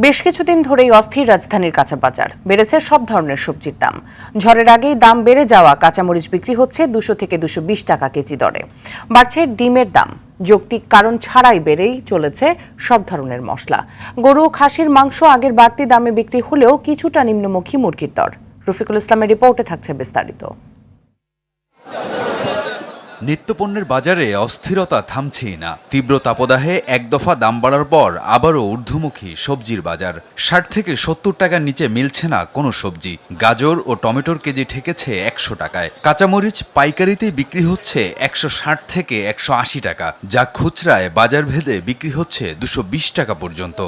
বেশ কিছুদিন ধরেই অস্থির রাজধানীর কাঁচা বাজার। বেড়েছে সব ধরনের সবজির দাম। ঝড়ের আগেই দাম বেড়ে যাওয়া কাঁচামরিচ বিক্রি হচ্ছে 200 থেকে 220 টাকা কেজি দরে। বাড়ছে ডিমের দাম। যৌক্তিক কারণ ছাড়াই বেড়েই চলেছে সব ধরনের মশলা। গরু ও খাসির মাংস আগের বাড়তি দামে বিক্রি হলেও কিছুটা নিম্নমুখী মুরগির দর। রফিকুল ইসলামের রিপোর্টে থাকছে বিস্তারিত। নিত্যপণ্যের বাজারে অস্থিরতা থামছেই না। তীব্র তাপদাহে এক দফা দাম বাড়ার পর আবারও ঊর্ধ্বমুখী সবজির বাজার। 60 থেকে 70 টাকার নিচে মিলছে না কোনো সবজি। গাজর ও টমেটোর কেজি ঠেকেছে 100 টাকায়। কাঁচামরিচ পাইকারিতেই বিক্রি হচ্ছে 160 থেকে 180 টাকা, যা খুচরায় বাজার ভেদে বিক্রি হচ্ছে 220 টাকা পর্যন্ত।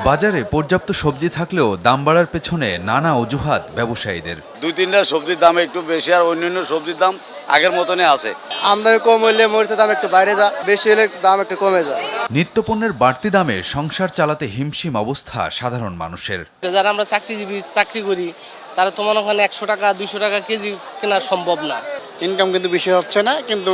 বাজারে পর্যাপ্ত সবজি থাকলেও দাম বাড়ার পেছনে নানা অজুহাত ব্যবসায়ীদের। 2-3টা সবজির দাম একটু বেশি, আর অন্যান্য সবজির দাম আগের মতনই আছে। আমদানি কম হইলে মরিচের দাম একটু বাইরে যায়, বেশি হলে দাম একটু কমে যায়। নিত্যপণ্যের বাড়তি দামে সংসার চালাতে হিমশিম অবস্থা সাধারণ মানুষের। যারা আমরা চাকরি করি তারা তো মনে হয় 100 টাকা 200 টাকা কেজি কেনা সম্ভব না। ইনকাম কিন্তু বেশি হচ্ছে না, কিন্তু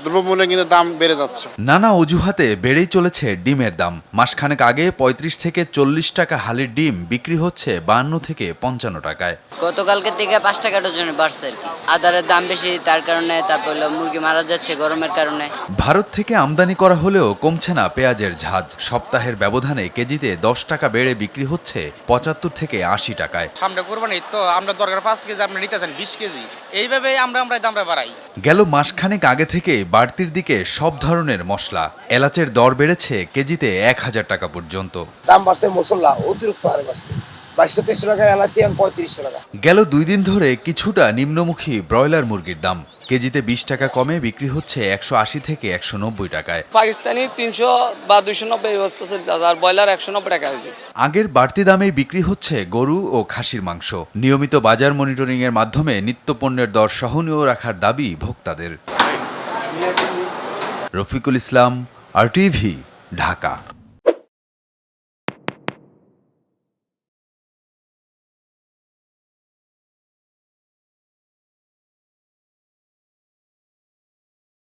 দ্রব্যমূল্যের কিন্তু দাম বেড়ে যাচ্ছে। নানা অজুহাতে বেড়েই চলেছে ডিমের দাম। মাসখানেক আগে 35 থেকে 40 টাকা হালির ডিম বিক্রি হচ্ছে 52 থেকে 55 টাকায়। গতকালকে থেকে 5 টাকা ডজনে বাড়ছে আর কি। আদারের দাম বেশি, তার কারণে তারপর মুরগি মারা যাচ্ছে গরমের কারণে। ভারত থেকে আমদানি করা হলেও কমছে না পেঁয়াজের ঝাঁজ। সপ্তাহের ব্যবধানে কেজিতে 10 টাকা বেড়ে বিক্রি হচ্ছে 75 থেকে 80 টাকায়। সামনে কোরবানি তো আমরা দরকার 5 কেজি, আপনি নিতে চান 20 কেজি, এইভাবে আমরা দামটা বাড়াই। গেল মাসখানেক আগে থেকে বাড়তির দিকে সব ধরনের মশলা। এলাচের দর বেড়েছে কেজিতে 1000 টাকা পর্যন্ত। দাম বাড়ছে মশলা অতিরিক্ত হারে বাড়ছে। 2200-2300 টাকা এলাচি আর 3500 টাকা। গেল 2 দিন ধরে কিছুটা নিম্নমুখী ব্রয়লার মুরগির দাম। কেজিতে 20 টাকা কমে বিক্রি হচ্ছে 180 থেকে 190 টাকায়। পাকিস্তানি 300 বা 290 এই অবস্থা চলছে, আর ব্রয়লার 190 টাকা কেজি। আগের বাড়তি দামেই বিক্রি হচ্ছে গরু ও খাসির মাংস। নিয়মিত বাজার মনিটরিং এর মাধ্যমে নিত্যপণ্যের দর সহনীয় রাখার দাবি ভোক্তাদের। রফিকুল ইসলাম, RTV, ঢাকা।